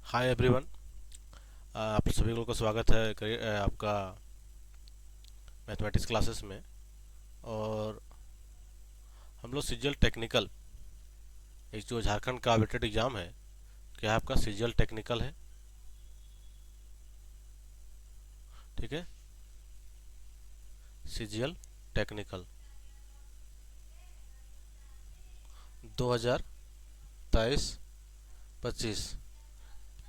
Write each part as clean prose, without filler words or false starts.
Hi everyone. आप सभी लोगों का स्वागत है आपका मैथमेटिक्स क्लासेस में। और हम लोग सीजीएल टेक्निकल, एक जो झारखंड का वेटेड एग्ज़ाम है, क्या आपका सीजीएल टेक्निकल है? ठीक है, सीजीएल टेक्निकल 2023 25।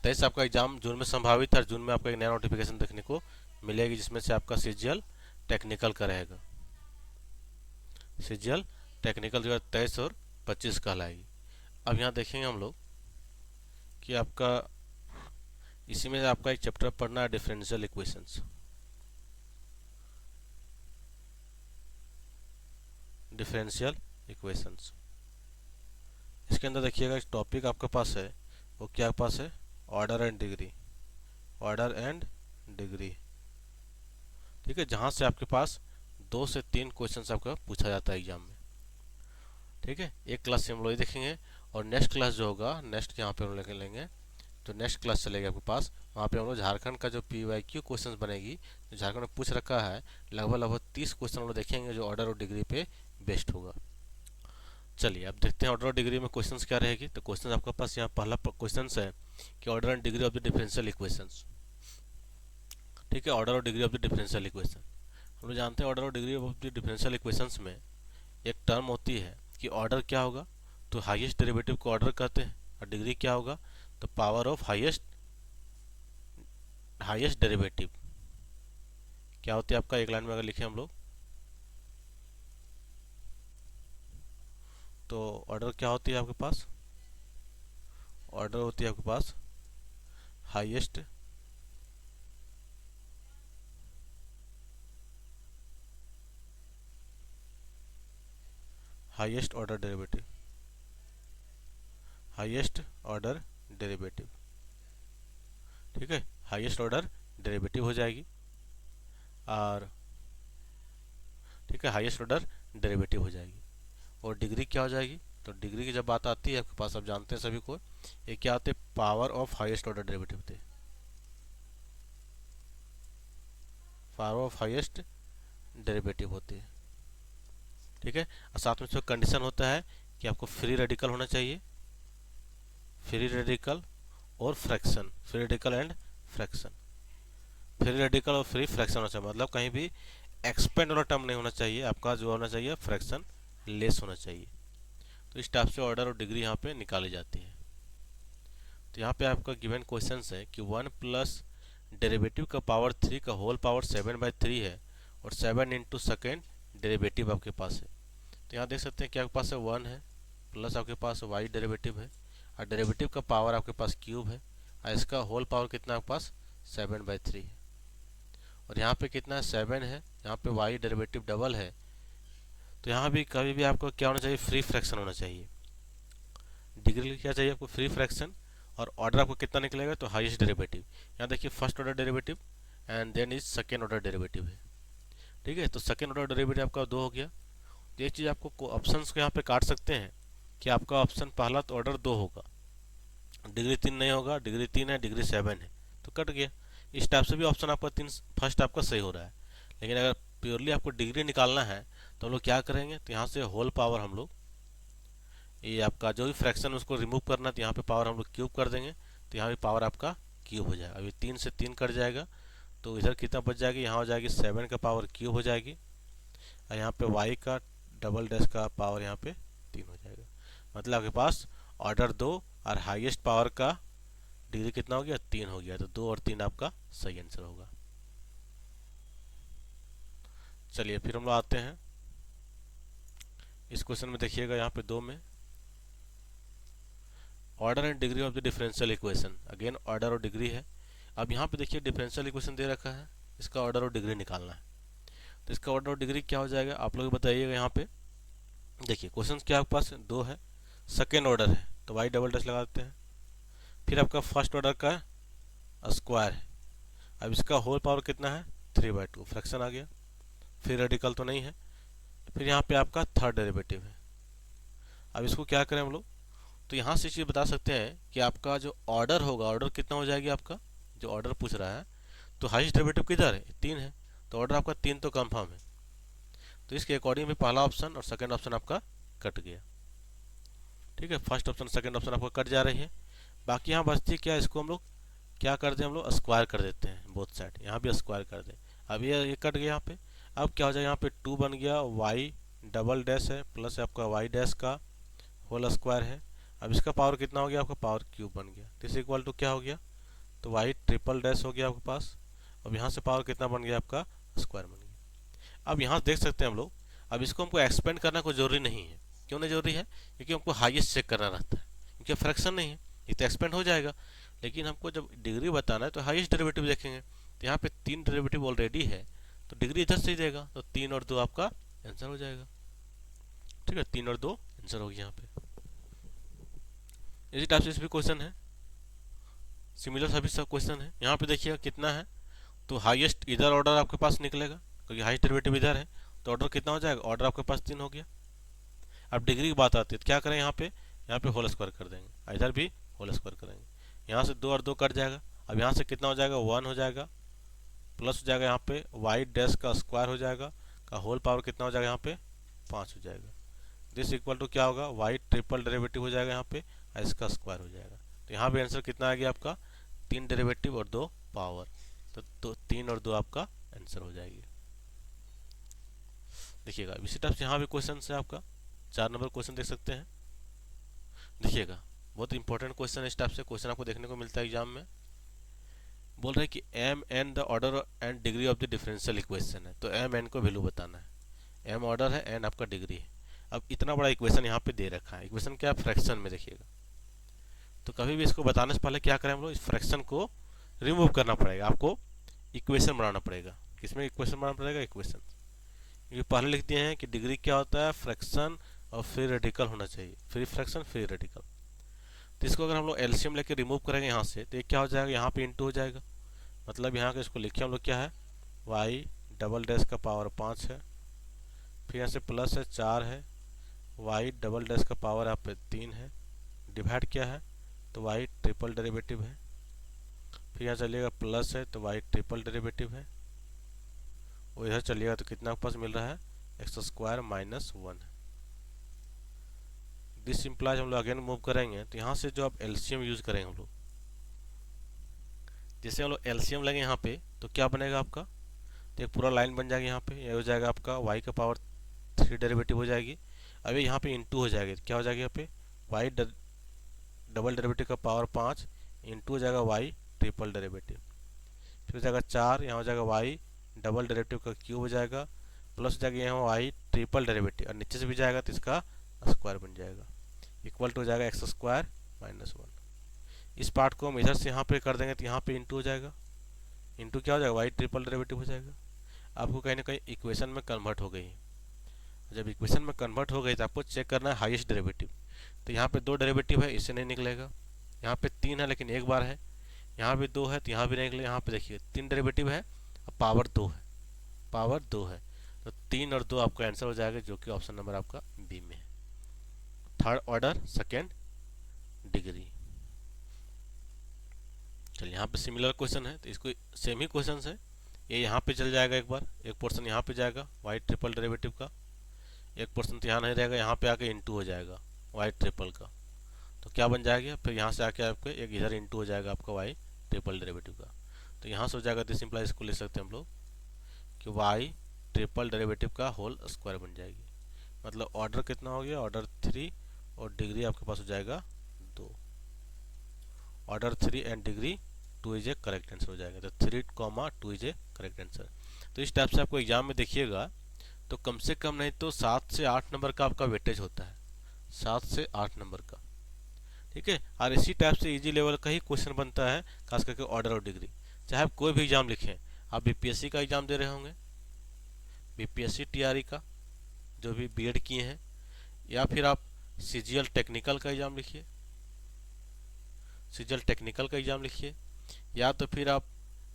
23 आपका एग्ज़ाम जून में संभावित है, जून में आपका एक नया नोटिफिकेशन देखने को मिलेगी जिसमें से आपका सीजीएल टेक्निकल का रहेगा। सीजीएल टेक्निकल 2023 और 25 कहलाएगी। अब यहाँ देखेंगे हम लोग कि आपका इसी में आपका एक चैप्टर पढ़ना है, डिफरेंशियल इक्वेशंस। डिफरेंशियल इक्वेशंस, इसके अंदर देखिएगा एक टॉपिक आपके पास है, वो क्या पास है? Order and degree. Order and degree, ठीक है, जहाँ से आपके पास 2 से 3 क्वेश्चन आपका पूछा जाता है एग्जाम में। ठीक है, एक क्लास से हम लोग ये देखेंगे, और नेक्स्ट क्लास जो होगा, नेक्स्ट यहाँ पे हम लोग लेंगे, तो नेक्स्ट क्लास चलेगी आपके पास, वहाँ पे हम लोग झारखंड का जो PYQ क्वेश्चन बनेगी, जो झारखंड में पूछ रखा है, लगभग लगभग 30 क्वेश्चन हम लोग देखेंगे जो ऑर्डर और डिग्री पे बेस्ड होगा। चलिए अब देखते हैं ऑर्डर और डिग्री में क्वेश्चंस क्या रहेगी। तो क्वेश्चन आपके पास यहाँ पहला क्वेश्चन है कि order and degree of the differential equations. ठीक है, ऑर्डर और degree of the differential equation, हम लोग जानते हैं ऑर्डर और degree of the differential equations में एक टर्म होती है कि ऑर्डर क्या होगा, तो हाईएस्ट डेरिवेटिव को ऑर्डर कहते हैं, और डिग्री क्या होगा, तो power of highest highest derivative क्या होती है आपका। एक लाइन में अगर लिखें हम लोग, तो ऑर्डर क्या होती है आपके पास? ऑर्डर होती है आपके पास highest highest order derivative, highest order derivative. ठीक है, हाईएस्ट ऑर्डर डेरिवेटिव हो जाएगी। और ठीक है, हाईएस्ट ऑर्डर डेरिवेटिव हो जाएगी। और डिग्री क्या हो जाएगी? तो डिग्री की जब बात आती है आपके पास, आप जानते हैं सभी को, ये क्या होते हैं? Power of highest order derivative होते हैं, पावर ऑफ हाईएस्ट डेरिवेटिव होती है। ठीक है, और साथ में इसमें कंडीशन होता है कि आपको फ्री रेडिकल होना चाहिए, फ्री रेडिकल और fraction, free radical and fraction, free radical और फ्री फ्रैक्शन होना चाहिए, मतलब कहीं भी एक्सपेंड वाला टर्म नहीं होना चाहिए, आपका जो होना चाहिए फ्रैक्शन लेस होना चाहिए। तो इस टाइप से ऑर्डर और डिग्री यहाँ पे निकाली जाती है। तो यहाँ पे आपका गिवन क्वेश्चन है कि 1 प्लस डेरिवेटिव का पावर 3 का होल पावर 7/3 है, और 7 इंटू सेकेंड डेरिवेटिव आपके पास है। तो यहाँ देख सकते हैं कि आपके पास है 1 है, प्लस आपके पास वाई डेरिवेटिव है, और डेरिवेटिव का पावर आपके पास क्यूब है, और इसका होल पावर कितना आपके पास 7/3 है। और यहाँ पे कितना है? 7 है, यहाँ पे वाई डेरिवेटिव डबल है। तो यहाँ भी कभी भी आपको क्या होना चाहिए? फ्री फ्रैक्शन होना चाहिए। डिग्री क्या चाहिए आपको? Free fraction. और ऑर्डर आपको कितना निकलेगा? तो हाईएस्ट डेरिवेटिव। यहाँ देखिए first order derivative and then is second order derivative है। ठीक है, तो सेकेंड ऑर्डर डेरिवेटिव आपका 2 हो गया। तो एक चीज़ आपको ऑप्शन को यहाँ पे काट सकते हैं कि आपका ऑप्शन पहला तो ऑर्डर 2 होगा, डिग्री 3 नहीं होगा, डिग्री 3 है, डिग्री 7 है, तो कट गया। इस टाइप से भी ऑप्शन आपका 3 फर्स्ट आपका सही हो रहा है। लेकिन अगर प्योरली आपको डिग्री निकालना है तो हम लोग क्या करेंगे? तो यहाँ से होल पावर हम लोग, ये आपका जो भी फ्रैक्शन उसको रिमूव करना है, तो यहाँ पे पावर हम लोग क्यूब कर देंगे, तो यहाँ भी पावर आपका क्यूब हो जाएगा। अभी 3 से 3 कट जाएगा, तो इधर कितना बच जाएगी? यहाँ हो जाएगी 7 का पावर क्यूब हो जाएगी, और यहाँ पे वाई का डबल डैश का पावर यहाँ पे 3 हो जाएगा। मतलब आपके पास ऑर्डर 2 और हाईएस्ट पावर का डिग्री कितना हो गया? 3 हो गया। तो 2 और 3 आपका सही आंसर होगा। चलिए फिर हम लोग आते हैं इस क्वेश्चन में। देखिएगा यहाँ पे 2 में order and degree of the differential equation, again order और डिग्री है। अब यहाँ पे देखिए डिफरेंशियल इक्वेशन दे रखा है, इसका ऑर्डर और डिग्री निकालना है। तो इसका ऑर्डर और डिग्री क्या हो जाएगा आप लोग बताइएगा। यहाँ पे देखिए क्वेश्चन क्या आपके पास 2 है, सेकेंड ऑर्डर है, तो वाई डबल डैश लगा देते हैं। फिर आपका फर्स्ट ऑर्डर का स्क्वायर है, अब इसका होल पावर कितना है? 3/2, फ्रैक्शन आ गया, फिर रेडिकल तो नहीं है। फिर यहाँ पे आपका थर्ड डेरिवेटिव है। अब इसको क्या करें हम लोग? तो यहाँ से चीज़ बता सकते हैं कि आपका जो ऑर्डर होगा, ऑर्डर कितना हो जाएगी आपका, जो ऑर्डर पूछ रहा है, तो हाईएस्ट डेरिवेटिव किधर है, 3 है, तो ऑर्डर आपका 3 तो कंफर्म है। तो इसके अकॉर्डिंग में पहला ऑप्शन और सेकंड ऑप्शन आपका कट गया। ठीक है, फर्स्ट ऑप्शन सेकंड ऑप्शन आपका कट जा रही है। बाकी यहाँ बचती है क्या, इसको हम लोग क्या कर दें, हम लोग स्क्वायर कर देते हैं बोथ साइड, यहाँ भी स्क्वायर कर दें। अब ये कट गया यहाँ पे। अब क्या हो जाएगा, यहाँ पे 2 बन गया, वाई डबल डैश है प्लस आपका वाई डैश का होल स्क्वायर है। अब इसका पावर कितना हो गया, आपका पावर क्यूब बन गया। दिस इक्वल टू क्या हो गया, तो वाई ट्रिपल डैश हो गया आपके पास। अब यहाँ से पावर कितना बन गया, आपका स्क्वायर बन गया। अब यहाँ देख सकते हैं हम लोग, अब इसको हमको एक्सपेंड करना कोई जरूरी नहीं है। क्यों नहीं जरूरी है, क्योंकि हमको हाईएस्ट चेक करना रहता है, क्योंकि फ्रैक्शन नहीं है, ये तो एक्सपेंड हो जाएगा। लेकिन हमको जब डिग्री बताना है तो हाईएस्ट डेरिवेटिव देखेंगे। तो यहाँ पे 3 डेरिवेटिव ऑलरेडी है, तो डिग्री इधर से ही देगा, तो 3 और 2 आपका आंसर हो जाएगा। ठीक है, 3 और 2 आंसर हो गया यहाँ पे। इसी टाइप से इस भी क्वेश्चन है, सिमिलर सभी सब क्वेश्चन है। यहाँ पे देखिएगा कितना है, तो हाईएस्ट इधर ऑर्डर आपके पास निकलेगा, क्योंकि हाईएस्ट डेरिवेटिव इधर है, तो ऑर्डर कितना हो जाएगा, ऑर्डर आपके पास 3 हो गया। अब डिग्री की बात आती है तो क्या करें, यहाँ पे होल स्क्वायर कर देंगे, इधर भी होल स्क्वायर करेंगे। यहाँ से 2 और 2 कट जाएगा। अब यहाँ से कितना हो जाएगा, 1 हो जाएगा, प्लस हो जाएगा यहाँ पे वाई डैश का स्क्वायर हो जाएगा, का होल पावर कितना हो जाएगा, यहाँ पे 5 हो जाएगा। दिस इक्वल टू क्या होगा, वाई ट्रिपल डेरिवेटिव हो जाएगा यहाँ पे, और इसका स्क्वायर हो जाएगा। तो यहाँ पे आंसर कितना आ गया आपका, 3 डेरिवेटिव और 2 पावर, तो 3 और 2 आपका आंसर हो जाएगी। देखिएगा इसी टाइप से यहाँ भी क्वेश्चन है आपका, 4 नंबर क्वेश्चन देख सकते हैं। देखिएगा बहुत इंपॉर्टेंट क्वेश्चन है, इस टाइप से क्वेश्चन आपको देखने को मिलता है एग्जाम में। बोल रहे हैं कि M N the order and degree of the differential equation है, तो एम एन को वैल्यू बताना है। एम ऑर्डर है, एन आपका डिग्री है। अब इतना बड़ा इक्वेशन यहाँ पे दे रखा है, इक्वेशन क्या फ्रैक्शन में, देखिएगा। तो कभी भी इसको बताने से पहले क्या करें हम लोग, इस फ्रैक्शन को रिमूव करना पड़ेगा, आपको इक्वेशन बनाना पड़ेगा। किसमें इक्वेशन बनाना पड़ेगा, इक्वेशन। क्योंकि पहले लिख दिए हैं कि डिग्री क्या होता है, फ्रैक्शन और फ्री रेडिकल होना चाहिए, फ्री फ्रैक्शन फ्री रेडिकल। तो इसको अगर हम लोग एलसीएम लेके रिमूव करेंगे यहाँ से, तो ये क्या हो जाएगा, यहाँ पे इंटू हो जाएगा। मतलब यहाँ का इसको लिखे हम लोग क्या है, वाई डबल डैश का पावर 5 है, फिर यहाँ से प्लस है 4 है, वाई डबल डैश का पावर यहाँ पे 3 है, डिवाइड क्या है, तो वाई ट्रिपल डेरिवेटिव है, फिर यहाँ चलिएगा प्लस है तो वाई ट्रिपल डेरिवेटिव है, और इधर चलिएगा तो कितना आपके पास मिल रहा है, एक्स स्क्वायर माइनस 1 है। दिस इम्प्लाइज हम लोग अगेन मूव करेंगे, तो यहाँ से जो आप एलसीएम यूज करेंगे हम लोग, जैसे हम लोग एलसीएम लेंगे यहाँ पे, तो क्या बनेगा आपका, तो एक पूरा लाइन बन जाएगा यहाँ पे, ये हो जाएगा आपका वाई का पावर 3 डेरिवेटिव हो जाएगी। अभी यहाँ पे इंटू हो जाएगी, क्या हो जाएगा यहाँ पे, वाई डबल डेरिवेटिव का पावर 5 इंटू हो जाएगा वाई ट्रिपल डेरिवेटिव, फिर हो जाएगा 4, यहाँ हो जाएगा वाई डबल डेरिवेटिव का क्यूब हो जाएगा, प्लस हो जाएगा यहाँ वाई ट्रिपल डेरिवेटिव, और नीचे से भी जाएगा तो इसका स्क्वायर बन जाएगा, इक्वल टू हो जाएगा एक्स स्क्वायर माइनस 1। इस पार्ट को हम इधर से यहाँ पे कर देंगे तो यहाँ पे इंटू हो जाएगा, इंटू क्या हो जाएगा, वाई ट्रिपल डेरिवेटिव हो जाएगा। आपको कहीं ना कहीं इक्वेशन में कन्वर्ट हो गई है। जब इक्वेशन में कन्वर्ट हो गई तो आपको चेक करना है हाईएस्ट डेरिवेटिव। तो यहाँ पे 2 डेरिवेटिव है, इससे नहीं निकलेगा। यहाँ पे 3 है लेकिन एक बार है, यहाँ भी 2 है तो यहाँ भी नहीं निकलेगा। यहाँ पे देखिए 3 डेरिवेटिव है, अब पावर 2 है, पावर 2 है, तो 3 और 2 आपका आंसर हो जाएगा, जो कि ऑप्शन नंबर आपका बी में है, थर्ड ऑर्डर सेकेंड डिग्री। चलिए यहाँ पे सिमिलर क्वेश्चन है, तो इसको सेम ही क्वेश्चन है, ये यहाँ पे चल जाएगा, एक बार एक पोर्शन यहाँ पे जाएगा वाई ट्रिपल डेरिवेटिव का, एक पोर्शन तो यहाँ नहीं रहेगा, यहाँ पे आके इंटू हो जाएगा वाई ट्रिपल का, तो क्या बन जाएगा, फिर यहाँ से आके आपको एक इधर इंटू हो जाएगा आपका वाई ट्रिपल डेरिवेटिव का, तो यहाँ से हो जाएगा। तो सिंपल इसको ले सकते हैं हम लोग कि वाई ट्रिपल डेरिवेटिव का होल स्क्वायर बन जाएगी। मतलब ऑर्डर कितना हो गया, ऑर्डर 3, और डिग्री आपके पास हो जाएगा 2। Order 3 and degree 2 is A correct answer हो जाएगा, तो 3, 2 इज ए करेक्ट आंसर। तो इस टाइप से आपको एग्जाम में देखिएगा तो कम से कम नहीं तो 7 से 8 नंबर का आपका वेटेज होता है, 7 से 8 नंबर का। ठीक है, और इसी टाइप से इजी लेवल का ही क्वेश्चन बनता है, खास करके ऑर्डर और डिग्री। चाहे आप कोई भी एग्जाम लिखें, आप बीपीएससी का एग्जाम दे रहे होंगे, बीपीएससी टीआरई का जो भी बीएड किए हैं, या फिर आप सीजीएल टेक्निकल का एग्जाम लिखिए, सीजीएल टेक्निकल का एग्जाम लिखिए, या तो फिर आप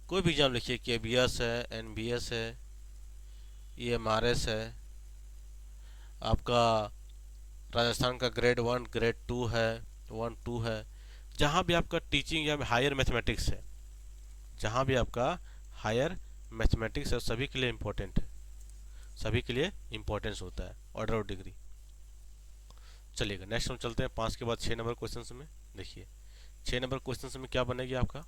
कोई भी एग्जाम लिखिए, केबीएस है, एनबीएस है, ईएमआरएस है, आपका राजस्थान का ग्रेड 1 ग्रेड 2 है, 1 2 है। जहाँ भी आपका टीचिंग या हायर मैथमेटिक्स है, जहाँ भी आपका हायर मैथमेटिक्स है, सभी के लिए इम्पोर्टेंट है, सभी के लिए इम्पोर्टेंस होता है ऑर्डर और डिग्री। चलिएगा नेक्स्ट हम चलते हैं 5 के बाद 6 नंबर क्वेश्चन में। देखिए 6 नंबर क्वेश्चन में क्या बनेगी आपका,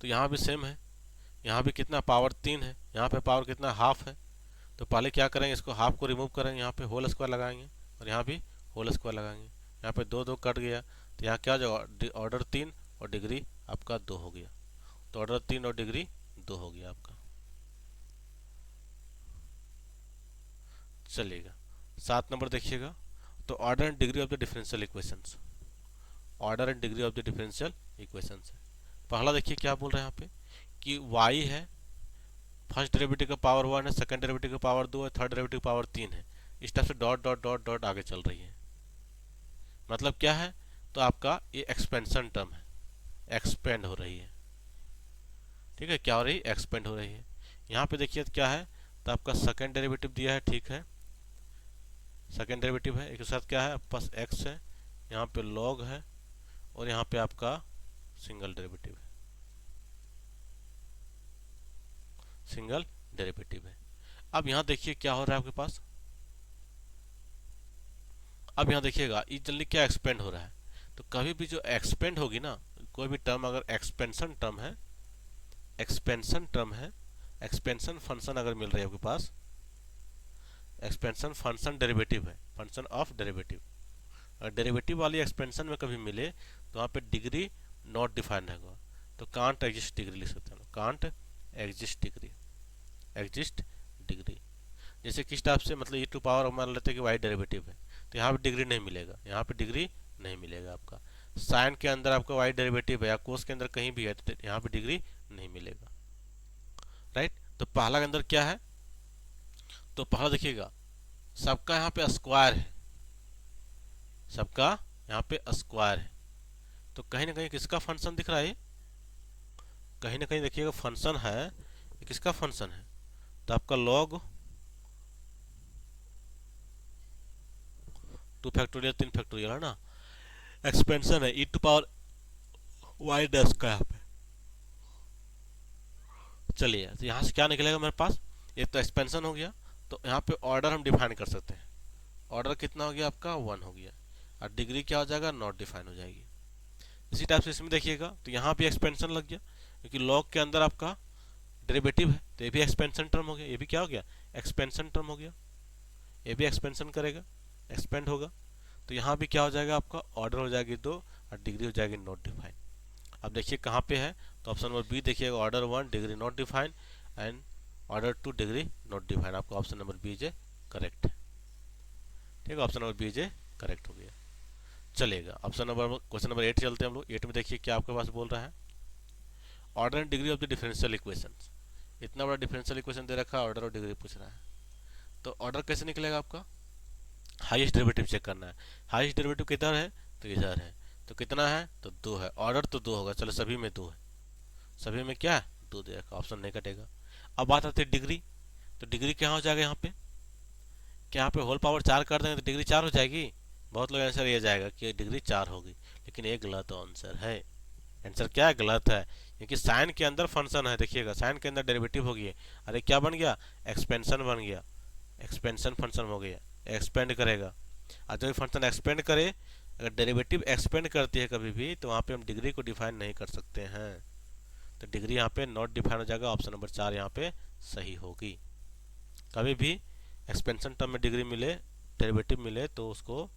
तो यहाँ भी सेम है, यहाँ भी कितना पावर 3 है, यहाँ पे पावर कितना हाफ है। तो पहले क्या करेंगे, इसको हाफ को रिमूव करेंगे, यहाँ पे होल स्क्वायर लगाएंगे और यहाँ भी होल स्क्वायर लगाएंगे। यहाँ पे दो दो कट गया, तो यहाँ क्या जो ऑर्डर 3 और डिग्री आपका 2 हो गया। तो ऑर्डर 3 और डिग्री 2 हो गया आपका। चलिएगा 7 नंबर देखिएगा, तो order and degree of the differential equations, order and degree of the differential equations है। पहला देखिए क्या बोल रहे हैं यहाँ पे कि y है, फर्स्ट डेरिवेटिव का पावर 1 है, सेकंड डेरिवेटिव का पावर 2 है, थर्ड डेरिवेटिव पावर 3 है। इस टाइप से डॉट डॉट डॉट डॉट आगे चल रही है। मतलब क्या है, तो आपका ये एक्सपेंशन टर्म है, एक्सपेंड हो रही है। ठीक है, क्या हो रही है, एक्सपेंड हो रही है। यहाँ पे देखिए क्या है, तो आपका सेकंड डेरिवेटिव दिया है, ठीक है, सेकंड डेरिवेटिव है, एक साथ क्या है आपके पास x है, यहाँ पे log है और यहाँ पे आपका सिंगल डेरिवेटिव है, सिंगल डेरिवेटिव है। अब यहाँ देखिए क्या हो रहा है आपके पास, अब यहाँ देखिएगा ये जल्दी क्या एक्सपेंड हो रहा है। तो कभी भी जो एक्सपेंड होगी ना, कोई भी टर्म अगर एक्सपेंशन टर्म है, एक्सपेंशन टर्म है, एक्सपेंशन फंक्शन अगर मिल रही है आपके पास, एक्सपेंशन फंक्शन डेरिवेटिव है, फंक्शन ऑफ डेरिवेटिव, अगर डेरिवेटिव वाली एक्सपेंशन में कभी मिले तो वहाँ पे डिग्री नॉट डिफाइंड होगा। तो कांट एग्जिस्ट डिग्री लिख सकते हैं, can't exist degree, exist degree. जैसे किस टाइप से, मतलब e टू पावर मान लेते हैं कि y डेरिवेटिव है, तो यहाँ पे डिग्री नहीं मिलेगा, यहाँ पे डिग्री नहीं मिलेगा आपका। साइन के अंदर आपका y डेरिवेटिव है या कोस के अंदर कहीं भी है, तो यहाँ पे डिग्री नहीं मिलेगा, राइट। तो पहला के अंदर क्या है, तो पहला देखिएगा सबका यहाँ पे स्क्वायर है, सबका यहाँ पे स्क्वायर है। तो कहीं ना कहीं किसका फंक्शन दिख रहा है, कहीं ना कहीं देखिएगा फंक्शन है, ये किसका फंक्शन है, तो आपका log 2 फैक्टोरियल 3 फैक्टोरियल है ना, एक्सपेंशन है e to power y dash का यहाँ पे। चलिए तो यहाँ से क्या निकलेगा मेरे पास, एक तो एक्सपेंशन हो गया, तो यहाँ पे ऑर्डर हम डिफाइन कर सकते हैं, ऑर्डर कितना हो गया आपका 1 हो गया, और डिग्री क्या हो जाएगा, नॉट डिफाइन हो जाएगी। इसी टाइप से इसमें देखिएगा, तो यहाँ भी एक्सपेंशन लग गया, क्योंकि log के अंदर आपका डेरिवेटिव है, तो ये भी एक्सपेंशन टर्म हो गया, ये भी क्या हो गया, एक्सपेंशन टर्म हो गया, ये भी एक्सपेंशन करेगा, एक्सपेंड होगा। तो यहाँ भी क्या हो जाएगा आपका, ऑर्डर हो जाएगी 2 और डिग्री हो जाएगी नॉट डिफाइन। अब देखिए कहाँ पे है, तो ऑप्शन नंबर बी देखिएगा, order 1 degree not define and order 2 degree not define. आपका ऑप्शन नंबर बी जे करेक्ट है, ठीक है, ऑप्शन नंबर बी जे करेक्ट हो गया। चलेगा ऑप्शन नंबर, क्वेश्चन नंबर 8 चलते हैं हम लोग। 8 में देखिए क्या आपके पास बोल रहा है, order and degree of the differential equation. इतना बड़ा डिफरेंशियल इक्वेशन दे रखा है, ऑर्डर और डिग्री पूछ रहा है, तो ऑर्डर कैसे निकलेगा आपका, हाईएस्ट डेरिवेटिव चेक करना है। हाईएस्ट डेरिवेटिव किधर है, तो इधर है, तो कितना है, तो 2 है, ऑर्डर तो 2 होगा, चलो सभी में 2 है, सभी में क्या है 2 दे रखा, ऑप्शन नहीं कटेगा। अब बात आती है डिग्री, तो डिग्री क्या हो जाएगा यहाँ पे, क्या यहाँ पे होल पावर 4 कर देंगे तो डिग्री 4 हो जाएगी। बहुत लोग आंसर ये जाएगा कि डिग्री 4 होगी, लेकिन ये गलत आंसर है। आंसर क्या है, गलत है, क्योंकि साइन के अंदर फंक्शन है, देखिएगा साइन के अंदर डेरिवेटिव हो गया, अरे क्या बन गया, एक्सपेंशन बन गया, एक्सपेंशन फंक्शन हो गया, एक्सपेंड करेगा। और जब फंक्शन एक्सपेंड करे, अगर डेरिवेटिव एक्सपेंड करती है कभी भी, तो वहाँ पे हम डिग्री को डिफाइन नहीं कर सकते हैं, तो डिग्री यहाँ पे नॉट डिफाइन हो जाएगा, ऑप्शन नंबर 4 यहाँ पे सही होगी। कभी भी एक्सपेंशन टर्म में डिग्री मिले, डेरिवेटिव मिले, तो उसको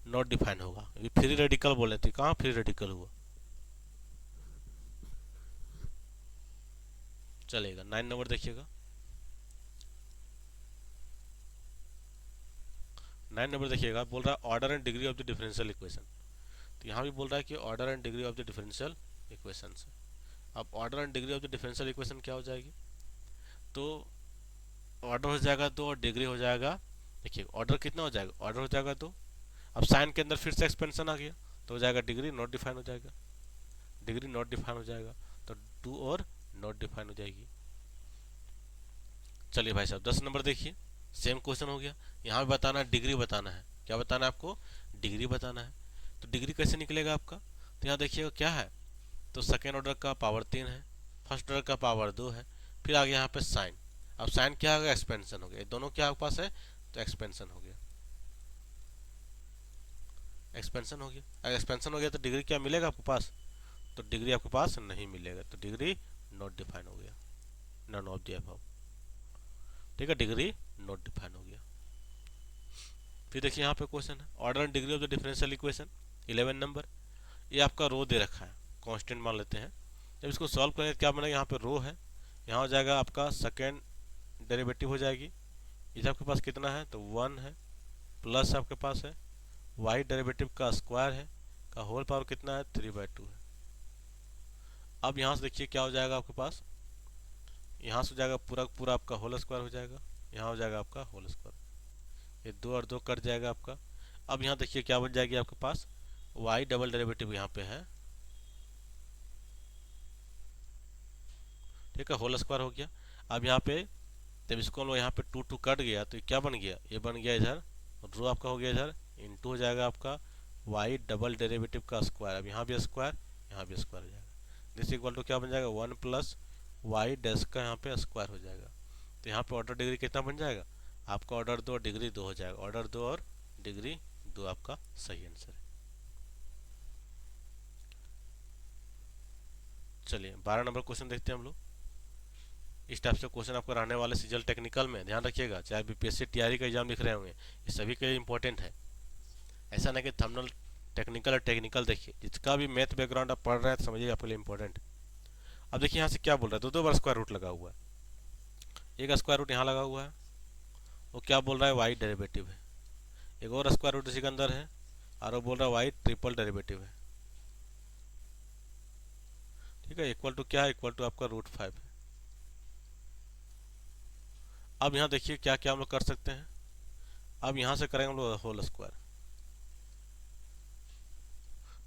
नॉट डिफाइन होगा, क्योंकि फ्री रेडिकल बोले थे, कहाँ फ्री रेडिकल हुआ। चलेगा 9 नंबर देखिएगा, 9 नंबर देखिएगा, बोल रहा है order and degree of the differential equation. तो यहाँ भी बोल रहा है कि order and degree of the differential equation. अब order and degree of the differential equation क्या हो जाएगी, तो ऑर्डर हो जाएगा 2 और डिग्री हो जाएगा, देखिए ऑर्डर कितना हो जाएगा, ऑर्डर हो जाएगा 2। अब साइन के अंदर फिर से एक्सपेंशन आ गया, तो हो जाएगा डिग्री नॉट डिफाइन हो जाएगा, डिग्री नॉट डिफाइन हो जाएगा, तो 2 और नॉट डिफाइन हो जाएगी। चलिए भाई साहब 10 नंबर देखिए, सेम क्वेश्चन हो गया, यहाँ भी बताना है, डिग्री बताना है, क्या बताना है आपको, डिग्री बताना है। तो डिग्री कैसे निकलेगा आपका, तो यहाँ देखिएगा क्या है, तो सेकेंड ऑर्डर का पावर 3 है, फर्स्ट ऑर्डर का पावर 2 है, फिर आगे यहाँ पे साइन। अब साइन क्या होगा, एक्सपेंशन हो गया, दोनों क्या आपके पास है, तो एक्सपेंशन हो गया, एक्सपेंशन हो गया। अगर एक्सपेंशन हो गया तो डिग्री क्या मिलेगा आपके पास, तो डिग्री आपके पास नहीं मिलेगा, तो डिग्री नॉट डिफाइन हो गया, नन ऑफ द अबव। ठीक है, डिग्री नॉट डिफाइन हो गया। फिर देखिए यहाँ पे क्वेश्चन है, order and degree of the differential equation 11 number. ये आपका रो दे रखा है, कांस्टेंट मान लेते हैं। जब इसको सॉल्व करेंगे क्या बनेगा, यहाँ पे रो है, यहाँ हो जाएगा आपका सेकेंड डेरिवेटिव हो जाएगी, इधर आपके पास कितना है, तो 1 है, प्लस आपके पास है वाई डेरिवेटिव का स्क्वायर है, का होल पावर कितना है, 3/2 है। अब यहाँ से देखिए क्या हो जाएगा आपके पास, यहाँ से हो जाएगा पूरा पूरा आपका होल स्क्वायर हो जाएगा, यहाँ हो जाएगा आपका होल स्क्वायर, ये 2 और 2 कट जाएगा आपका। अब यहाँ देखिए क्या बन जाएगी आपके पास, वाई डबल डेरिवेटिव यहाँ पे है, ठीक है, होल स्क्वायर हो गया। अब यहाँ पे जब इसको हम लोग यहाँ पे 2 कट गया तो ये क्या बन गया, ये बन गया इधर रो आपका हो गया इधर, इनटू हो जाएगा आपका वाई डबल डेरिवेटिव का स्क्वायर, अब यहाँ भी स्क्वायर, यहाँ भी स्क्वायर हो जाएगा, दिस इक्वल टू क्या बन जाएगा, 1 प्लस वाई डैश का यहाँ पे स्क्वायर हो जाएगा। तो यहाँ पे ऑर्डर डिग्री कितना बन जाएगा आपका, ऑर्डर 2 और डिग्री 2 हो जाएगा, ऑर्डर 2 और डिग्री 2 आपका सही आंसर है। चलिए 12 नंबर क्वेश्चन देखते हैं हम लोग। इस टाइप से क्वेश्चन आपको रहने वाले सीजल टेक्निकल में, ध्यान रखिएगा, चाहे बीपीएससी टीआरई का एग्जाम लिख रहे होंगे, ये सभी के लिए इंपॉर्टेंट है। ऐसा नहीं कि थंबनेल टेक्निकल और टेक्निकल देखिए, जिसका भी मैथ बैकग्राउंड आप पढ़ रहे हैं तो समझिए आपके लिए इंपॉर्टेंट है। अब देखिए यहाँ से क्या बोल रहा है, दो दो बार स्क्वायर रूट लगा हुआ है, एक स्क्वायर रूट यहाँ लगा हुआ है, वो क्या बोल रहा है, वाई डेरिवेटिव है, एक और स्क्वायर रूट इसी के अंदर है, और वो बोल रहा है वाई ट्रिपल डेरिवेटिव है। ठीक है, इक्वल टू क्या है, इक्वल टू आपका √5 है। अब यहाँ देखिए क्या क्या हम लोग कर सकते हैं, अब यहाँ से करेंगे हम लोग होल स्क्वायर,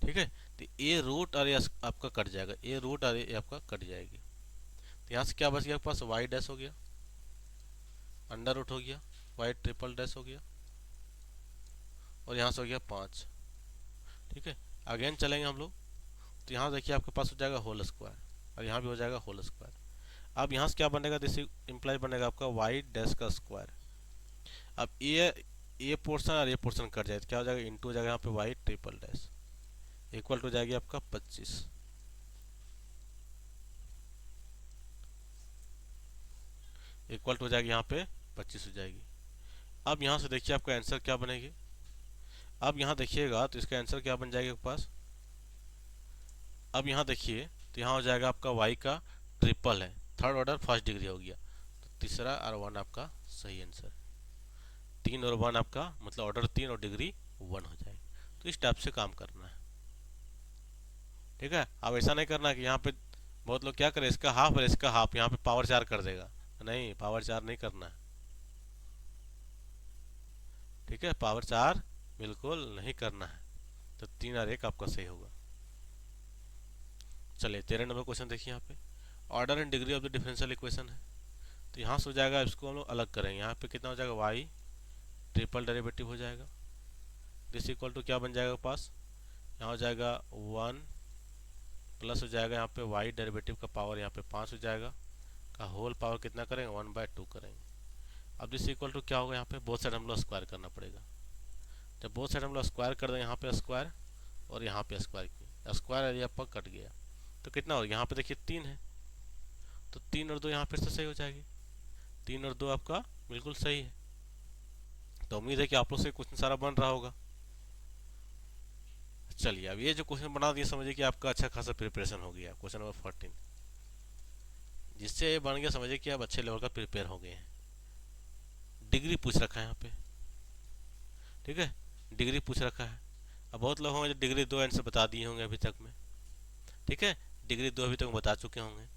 ठीक है, तो ए रूट और ये आपका कट जाएगा, ए रूट और ये आपका कट जाएगी, तो यहाँ से क्या बच गया आपके पास, वाई डैश हो गया, अंडर रूट हो गया, वाई ट्रिपल डैश हो गया, और यहाँ से हो गया 5। ठीक है, अगेन चलेंगे हम लोग, तो यहाँ देखिए आपके पास हो जाएगा होल स्क्वायर, और यहाँ भी हो जाएगा होल स्क्वायर। अब यहाँ से क्या बनेगा, दिस इम्प्लाई बनेगा आपका वाई डैश का स्क्वायर। अब ये पोर्शन और ये पोर्शन कट जाए तो क्या हो जाएगा, इंटू हो जाएगा यहाँ पे Y triple dash, equal to जाएगी आपका 25, इक्वल टू हो जाएगी यहाँ पे 25 हो जाएगी। अब यहाँ से देखिए आपका आंसर क्या बनेगी, अब यहाँ देखिएगा तो इसका आंसर क्या बन जाएगा आपके पास, अब यहाँ देखिए तो यहाँ हो जाएगा आपका वाई का ट्रिपल है, थर्ड ऑर्डर फर्स्ट डिग्री हो गया, तो तीसरा और 1 आपका सही आंसर, 3 और 1 आपका मतलब ऑर्डर 3 और डिग्री 1 हो जाएगी। तो इस टाइप से काम करना है, ठीक है। अब ऐसा नहीं करना कि यहाँ पे बहुत लोग क्या करें, इसका हाफ और इसका हाफ, यहाँ पे पावर 4 कर देगा, नहीं पावर 4 नहीं करना है, ठीक है, पावर 4 बिल्कुल नहीं करना है, तो 3 और 1 आपका सही होगा। चलिए 13 नंबर क्वेश्चन देखिए, यहाँ पे order and degree of the differential equation है, तो यहाँ से हो जाएगा, इसको हम लोग अलग करेंगे, यहाँ पे कितना हो जाएगा, वाई ट्रिपल डेरिवेटिव हो जाएगा, दिस इक्वल टू क्या बन जाएगा पास, यहाँ हो जाएगा 1 प्लस हो जाएगा यहाँ पे वाई डेरिवेटिव का पावर यहाँ पे 5 हो जाएगा, का होल पावर कितना करेंगे, 1/2 करेंगे। अब दिस इक्वल टू क्या होगा, यहाँ पे बोथ साइड हम लोग स्क्वायर करना पड़ेगा, जब बोथ साइड हम लोग स्क्वायर कर देंगे, यहाँ पे स्क्वायर और यहाँ पे स्क्वायर की स्क्वायर एरिया पर कट गया, तो कितना हो, यहाँ पे देखिए 3 है, तो 3 और 2 यहाँ फिर से सही हो जाएगी, 3 और 2 आपका बिल्कुल सही है। तो उम्मीद है कि आप लोग से क्वेश्चन सारा बन रहा होगा। चलिए अब ये जो क्वेश्चन बना दिए, समझिए कि आपका अच्छा खासा प्रिपरेशन हो गया, क्वेश्चन नंबर 14 जिससे ये बन गया, समझिए कि आप अच्छे लेवल का प्रिपेयर हो गए हैं। डिग्री पूछ रखा है यहाँ पे, ठीक है, डिग्री पूछ रखा है। अब बहुत लोग होंगे जो डिग्री 2 आंसर बता दिए होंगे अभी तक में, ठीक है, डिग्री 2 अभी तक बता चुके होंगे,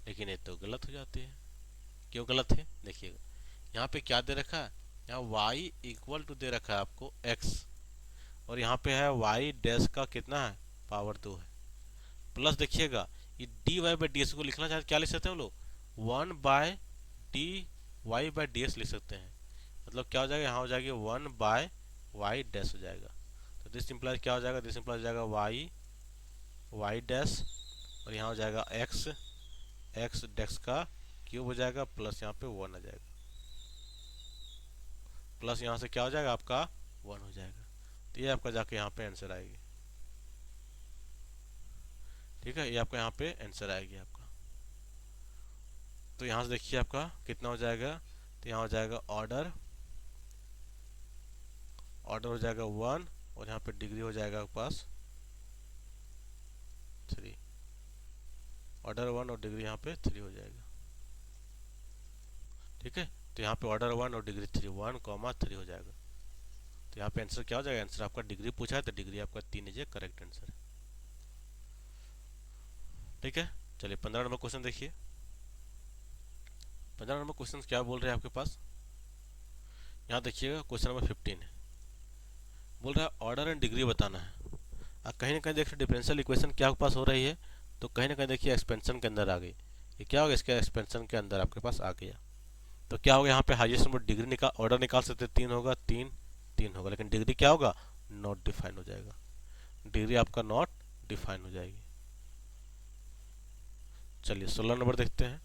लेकिन ये तो गलत हो जाती है। क्यों गलत है, देखिएगा यहाँ पे क्या दे रखा है, यहाँ y इक्वल टू दे रखा है आपको x, और यहाँ पे है y डैश का कितना है, पावर 2 है, प्लस देखिएगा ये dy/ds को लिखना चाहते क्या लिख सकते हैं हम लोग, 1/dy/ds लिख सकते हैं, मतलब क्या हो जाएगा, यहाँ हो जाएगी 1/y डैश हो जाएगा, तो दिस इम्प्लाइज क्या हो जाएगा, दिस इम्प्लाइज हो जाएगा वाई डैश, और यहाँ हो जाएगा एक्स, एक्स डेक्स का क्यूब हो जाएगा, प्लस यहाँ पे 1 आ जाएगा, प्लस यहाँ से क्या हो जाएगा आपका 1 हो जाएगा। तो ये आपका जाके यहाँ पे आंसर आएगी। ठीक है, ये आपका यहाँ पे आंसर आएगी आपका। तो यहाँ से देखिए आपका कितना हो जाएगा, तो यहाँ हो जाएगा ऑर्डर हो जाएगा 1, और यहाँ पे डिग्री हो जाएगा आपके पास 3, ऑर्डर 1 और डिग्री यहाँ पे 3 हो जाएगा। ठीक है, तो यहाँ पे ऑर्डर 1 और डिग्री 3, 1, 3 हो जाएगा। तो यहाँ पे आंसर क्या हो जाएगा, आंसर आपका डिग्री पूछा है तो डिग्री आपका 3 इज करेक्ट आंसर है। ठीक है, चलिए 15 नंबर क्वेश्चन देखिए। 15 नंबर क्वेश्चन क्या बोल रहे हैं आपके पास, यहाँ देखिएगा क्वेश्चन नंबर 15 है, बोल रहा है ऑर्डर एंड डिग्री बताना है। अब कहीं ना कहीं देखिए डिफरेंशियल इक्वेशन क्या आपके पास हो रही है, तो कहीं ना कहीं देखिए एक्सपेंशन के अंदर आ गई। ये क्या होगा, इसके एक्सपेंशन के अंदर आपके पास आ गया। तो क्या होगा, यहाँ पे हाईएस्ट नंबर डिग्री निकाल, ऑर्डर निकाल सकते हैं, 3 होगा, 3 होगा, लेकिन डिग्री क्या होगा, नॉट डिफाइन हो जाएगा, डिग्री आपका नॉट डिफाइन हो जाएगी। चलिए 16 नंबर देखते हैं,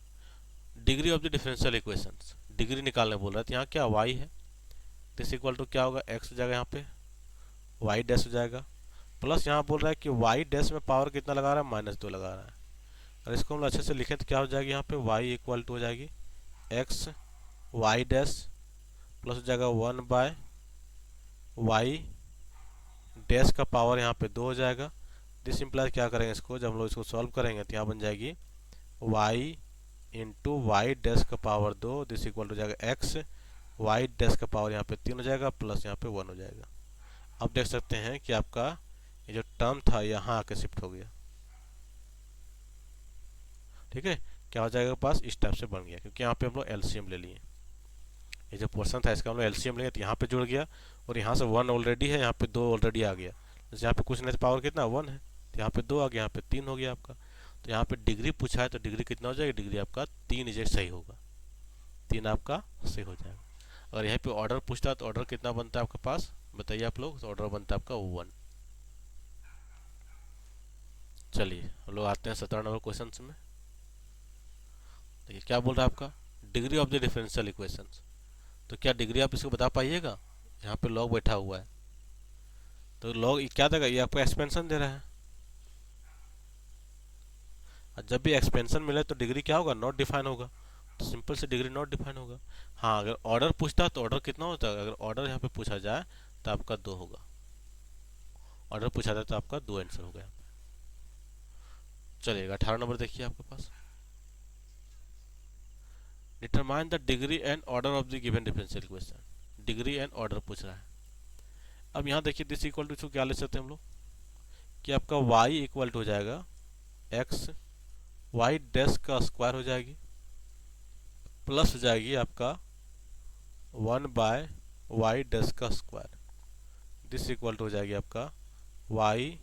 degree of the differential equations, degree निकालने बोल रहा है। तो यहाँ क्या वाई है, दिस इक्वल टू क्या होगा, एक्स हो जाएगा, यहाँ पे वाई डैश हो जाएगा, प्लस यहाँ बोल रहा है कि वाई डैश में पावर कितना लगा रहा है, -2 लगा रहा है। और इसको हम अच्छे से लिखें तो क्या हो जाएगी, यहाँ पे वाई इक्वल टू हो जाएगी एक्स वाई डैश, प्लस हो जाएगा 1/y डैश का पावर यहाँ पे 2 हो जाएगा। दिस इम्प्लाइज क्या करेंगे, इसको जब हम लोग इसको सॉल्व करेंगे तो यहाँ बन जाएगी y इंटू वाई डैश का पावर 2, दिस इक्वल टू हो जाएगा x वाई डैश का पावर यहाँ पे 3 हो जाएगा, प्लस यहाँ पे 1 हो जाएगा। अब देख सकते हैं कि आपका ये जो टर्म था यहाँ आके शिफ्ट हो गया। ठीक है, क्या हो जाएगा पास, इस टाइप से बन गया, क्योंकि यहाँ पे हम लोग एलसीएम ले लिए। ये जो पोर्शन था इसका हम लोग एलसीएम लेंगे तो यहाँ पे जुड़ गया, और यहाँ से 1 ऑलरेडी है, यहाँ पे 2 ऑलरेडी आ गया। जैसे यहाँ पे कुछ नहीं, पावर कितना 1 है, तो यहाँ पे 2 आ गया, यहाँ पे 3 हो गया आपका। तो यहाँ पे डिग्री पूछा है तो डिग्री कितना हो जाएगा, डिग्री आपका 3 इज सही होगा, 3 आपका सही हो जाएगा। अगर यहाँ पे ऑर्डर पूछता है तो ऑर्डर कितना बनता है आपके पास, बताइए आप लोग, तो ऑर्डर बनता है आपका 1। चलिए हम लोग आते हैं 17 नंबर क्वेश्चन में। देखिए क्या बोल रहा है आपका, degree of the differential equations. तो क्या डिग्री आप इसको बता पाइएगा, यहाँ पे लॉग बैठा हुआ है, तो लॉग क्या देगा, ये आपको एक्सपेंशन दे रहा है, और जब भी एक्सपेंशन मिले तो डिग्री क्या होगा, नॉट डिफाइन होगा, तो सिंपल से डिग्री नॉट डिफाइन होगा। हाँ, अगर ऑर्डर पूछता है तो ऑर्डर कितना होता है, अगर ऑर्डर यहाँ पे पूछा जाए तो आपका 2 होगा, ऑर्डर पूछा जाए तो आपका 2 आंसर होगा यहाँ पे। चलिएगा 18 नंबर देखिए आपके पास, determine the degree and order of the given differential equation, degree and order पूछ रहा है। अब यहाँ देखिए दिस इक्वल टू क्या ले सकते हैं हम लोग, कि आपका y इक्वल टू हो जाएगा x वाई डैश का स्क्वायर हो जाएगी, प्लस हो जाएगी आपका 1/y डैश का स्क्वायर, दिस इक्वल टू हो जाएगी आपका वाई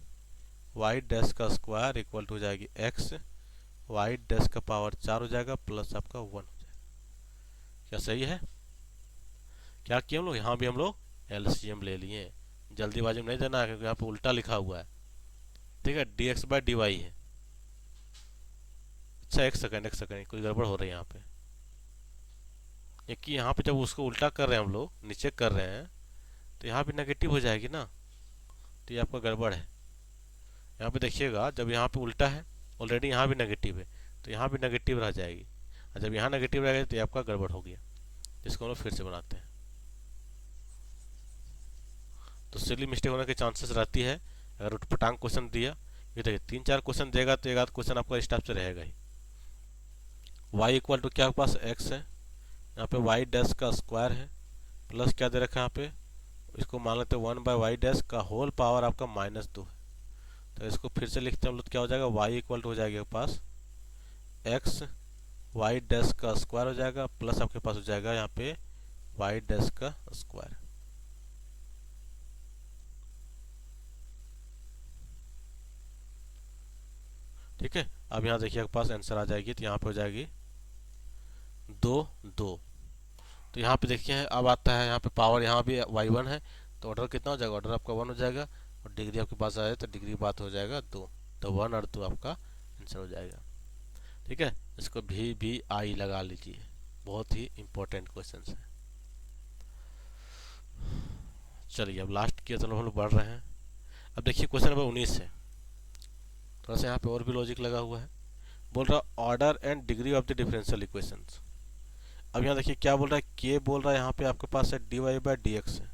डैश का स्क्वायर इक्वल टू हो जाएगी x वाई डैश का पावर 4 हो जाएगा, प्लस आपका 1 हो जाएगा। क्या सही है, क्या किया हम लोग, यहाँ भी हम लोग एलसीएम ले लिए, जल्दीबाजी में नहीं देना है क्योंकि यहाँ पे उल्टा लिखा हुआ है। ठीक है, dx/dy है। अच्छा एक सेकंड कोई गड़बड़ हो रही है यहाँ पे, कि यहाँ पे जब उसको उल्टा कर रहे हैं हम लोग, नीचे कर रहे हैं, तो यहाँ पे नेगेटिव हो जाएगी ना, तो ये आपका गड़बड़ है। यहाँ पे देखिएगा जब यहाँ पे उल्टा है, ऑलरेडी यहाँ भी नेगेटिव है, तो यहाँ भी नेगेटिव रह जाएगी, और जब यहाँ नेगेटिव रहेगा तो ये आपका गड़बड़ हो गया। इसको हम लोग फिर से बनाते हैं, तो सिली मिस्टेक होने की चांसेस रहती है अगर उठपटांग क्वेश्चन दिया। ये देखिए 3-4 क्वेश्चन देगा तो एक आध क्वेश्चन आपका इस टाइप से रहेगा ही। y इक्वल टू क्या आपके पास x है, यहाँ पे y डैश का स्क्वायर है, प्लस क्या दे रखा है यहाँ पे, इसको मान लेते हैं 1/y डैश का होल पावर आपका -2 है। तो इसको फिर से लिखते हैं हम लोग, क्या हो जाएगा, y इक्वल टू हो जाएगा आपके पास x वाई डैश का स्क्वायर हो जाएगा, प्लस आपके पास हो जाएगा यहाँ पे y डैश का स्क्वायर। ठीक है, अब यहाँ देखिए आपके पास आंसर आ जाएगी, तो यहाँ पे हो जाएगी 2 तो यहाँ पे देखिए अब आता है यहाँ पे पावर, यहाँ भी y1 है, तो ऑर्डर कितना हो जाएगा, ऑर्डर आपका 1 हो जाएगा, और डिग्री आपके पास आ जाए तो डिग्री बात हो जाएगा 2, तो 1 और 2 आपका आंसर हो जाएगा। ठीक है, इसको भी आई लगा लीजिए, बहुत ही इंपॉर्टेंट क्वेश्चन है। चलिए अब लास्ट की तरफ हम लोग बढ़ रहे हैं। अब देखिए क्वेश्चन नंबर 19 है, थोड़ा सा यहाँ पे और भी लॉजिक लगा हुआ है। बोल रहा order and degree of the differential equations. अब यहाँ देखिए क्या बोल रहा है, के बोल रहा है यहाँ पे आपके पास है D Y by D X है,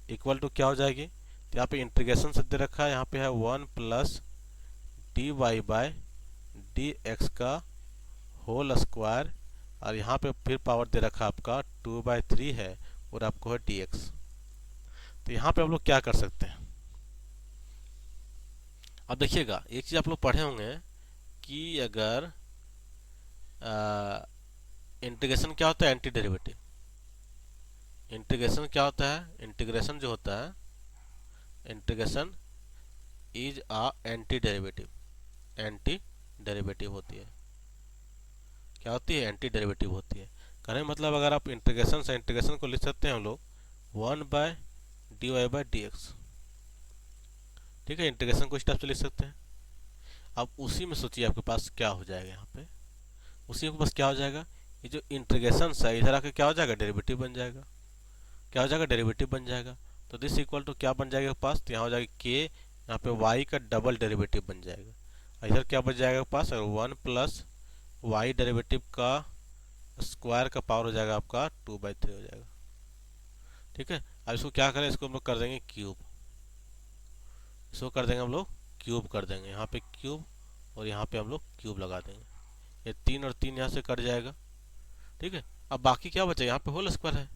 इक्वल टू क्या हो जाएगी, तो यहाँ पे इंटीग्रेशन से दे रखा है, यहाँ पे है 1 plus D Y by D X का होल स्क्वायर, और यहाँ पे फिर पावर दे रखा आपका 2/3 है, और आपको है डी एक्स। तो यहाँ पे हम लोग क्या कर सकते हैं, अब देखिएगा एक चीज़ आप लोग पढ़े होंगे कि अगर इंटीग्रेशन क्या होता है, एंटी डेरिवेटिव। इंटीग्रेशन क्या होता है, इंटीग्रेशन जो होता है, integration is a anti derivative, anti derivative होती है। क्या होती है, एंटी डेरिवेटिव होती है। कहने का मतलब अगर आप इंटीग्रेशन से इंटीग्रेशन को लिख सकते हैं हम लोग 1/dy/dx। ठीक है, इंटीग्रेशन को इस टाइप से लिख सकते हैं। अब उसी में सोचिए आपके पास क्या हो जाएगा, यहाँ पे उसी के पास क्या हो जाएगा, ये जो इंटीग्रेशन है इधर आके क्या हो जाएगा, डेरिवेटिव बन जाएगा। क्या हो जाएगा, डेरिवेटिव बन जाएगा। तो दिस इक्वल टू क्या बन जाएगा पास, तो यहाँ हो जाएगा के, यहाँ पे y का डबल डेरिवेटिव बन जाएगा। इधर क्या बच जाएगा पास, 1 प्लस वाई डेरिवेटिव का स्क्वायर का पावर हो जाएगा आपका 2/3 हो जाएगा। ठीक है, अब इसको क्या करें, इसको हम लोग कर देंगे क्यूब, इसको कर देंगे हम लोग क्यूब कर देंगे, यहाँ पे क्यूब और यहाँ पे हम लोग क्यूब लगा देंगे। ये 3 और 3 यहाँ से कट जाएगा। ठीक है, अब बाकी क्या बचा, यहाँ पे होल स्क्वायर है,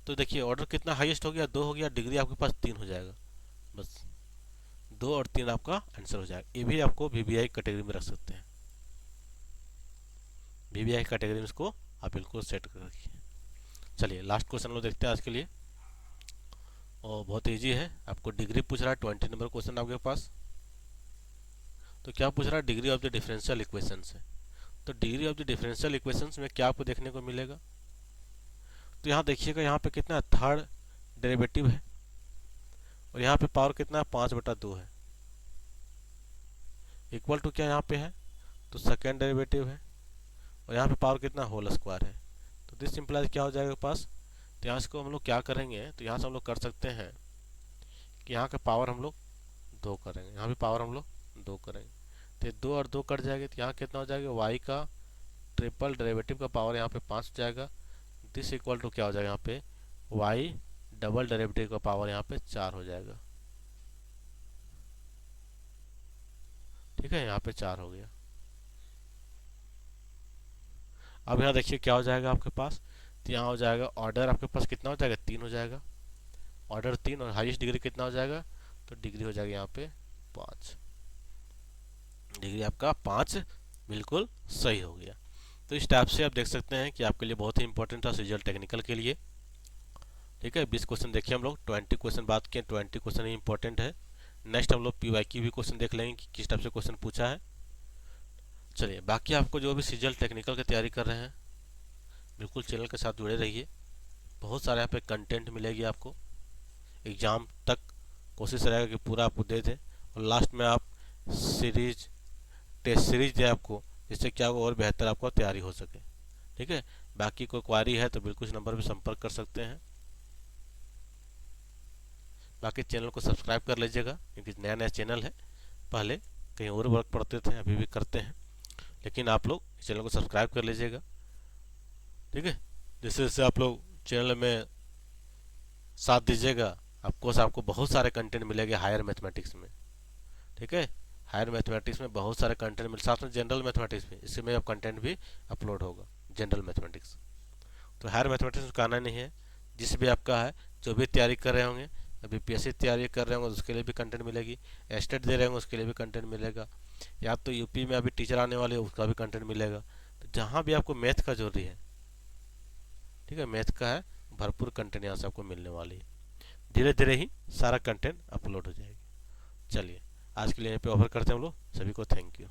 तो देखिए ऑर्डर कितना हाईएस्ट हो गया, 2 हो गया, डिग्री आपके पास 3 हो जाएगा। बस 2 और 3 आपका आंसर हो जाएगा। ये भी आपको वीवीआई कैटेगरी में रख सकते हैं, वीवीआई कैटेगरी में इसको आप बिल्कुल सेट कर रखिए। चलिए लास्ट क्वेश्चन लोग देखते हैं आज के लिए, और बहुत इजी है। आपको डिग्री पूछ रहा है, 20 नंबर क्वेश्चन आपके पास। तो क्या पूछ रहा है, degree of the differential equations है। तो degree of the differential equations में क्या आपको देखने को मिलेगा, तो यहाँ देखिएगा, यहाँ पे कितना है, थर्ड डेरिवेटिव है, और यहाँ पे पावर कितना है, 5/2 है, इक्वल टू क्या यहाँ पे है, तो सेकेंड डेरिवेटिव है, और यहाँ पे पावर कितना, होल स्क्वायर है। तो दिस सिंपलाइज क्या हो जाएगा पास, तो यहाँ से हम लोग क्या करेंगे, तो यहाँ से हम लोग कर सकते हैं कि यहाँ का पावर हम लोग 2 करेंगे, यहाँ भी पावर हम लोग 2 करेंगे, तो 2 और 2 कट जाएंगे, तो यहाँ कितना हो जाएगा, y का ट्रिपल डेरिवेटिव का पावर यहाँ पे 5 हो जाएगा। दिस इक्वल टू क्या हो जाएगा, यहाँ पे y डबल डेरिवेटिव का पावर यहाँ पे 4 हो जाएगा। ठीक है, यहाँ पे 4 हो गया। अब यहाँ देखिए क्या हो जाएगा आपके पास, तो यहाँ हो जाएगा ऑर्डर आपके पास कितना हो जाएगा, 3 हो जाएगा, ऑर्डर 3, और हाईएस्ट डिग्री कितना हो जाएगा, तो डिग्री हो जाएगा यहाँ पे 5, डिग्री आपका 5 बिल्कुल सही हो गया। तो इस टाइप से आप देख सकते हैं कि आपके लिए बहुत ही इंपॉर्टेंट था सीजीएल टेक्निकल के लिए। ठीक है, 20 क्वेश्चन देखिए हम लोग, 20 क्वेश्चन बात किए, 20 क्वेश्चन ही इंपॉर्टेंट है। नेक्स्ट हम लोग पीवाई की भी क्वेश्चन देख लेंगे कि किस टाइप से क्वेश्चन पूछा है। चलिए बाकी आपको जो भी सीजीएल टेक्निकल की तैयारी कर रहे हैं बिल्कुल चैनल के साथ जुड़े रहिए, बहुत सारे यहाँ पे कंटेंट मिलेगी आपको, एग्ज़ाम तक कोशिश रहेगा कि पूरा आपको दे दें, और लास्ट में आप सीरीज टेस्ट सीरीज दें आपको, जिससे क्या और बेहतर आपको तैयारी हो सके। ठीक है, बाकी कोई क्वारी है तो बिल्कुल इस नंबर पर संपर्क कर सकते हैं। बाकी चैनल को सब्सक्राइब कर लीजिएगा, क्योंकि नया नया चैनल है, पहले कहीं और वर्क पढ़ते थे, अभी भी करते हैं, लेकिन आप लोग चैनल को सब्सक्राइब कर लीजिएगा। ठीक है, जैसे जैसे आप लोग चैनल में साथ दीजिएगा, आपको बहुत सारे कंटेंट मिलेंगे हायर मैथमेटिक्स में। ठीक है, हायर मैथमेटिक्स में बहुत सारे कंटेंट मिल, साथ में जनरल मैथमेटिक्स भी, इसमें अब कंटेंट भी अपलोड होगा, जनरल मैथमेटिक्स। तो हायर मैथमेटिक्स में कहना नहीं है, जिस भी आपका है, जो भी तैयारी कर रहे होंगे, अभी पीएससी तैयारी कर रहे होंगे उसके लिए भी कंटेंट मिलेगी, एस्टेट दे रहे होंगे उसके लिए भी कंटेंट मिलेगा, या तो यूपी में अभी टीचर आने वाले हैं उसका भी कंटेंट मिलेगा। तो जहाँ भी आपको मैथ का जरूरी है, ठीक है, मैथ का है, भरपूर कंटेंट यहाँ से आपको मिलने वाली है। धीरे धीरे ही सारा कंटेंट अपलोड हो जाएगी। चलिए आज के लिए यहाँ पे ओवर करते हैं हम लोग, सभी को थैंक यू।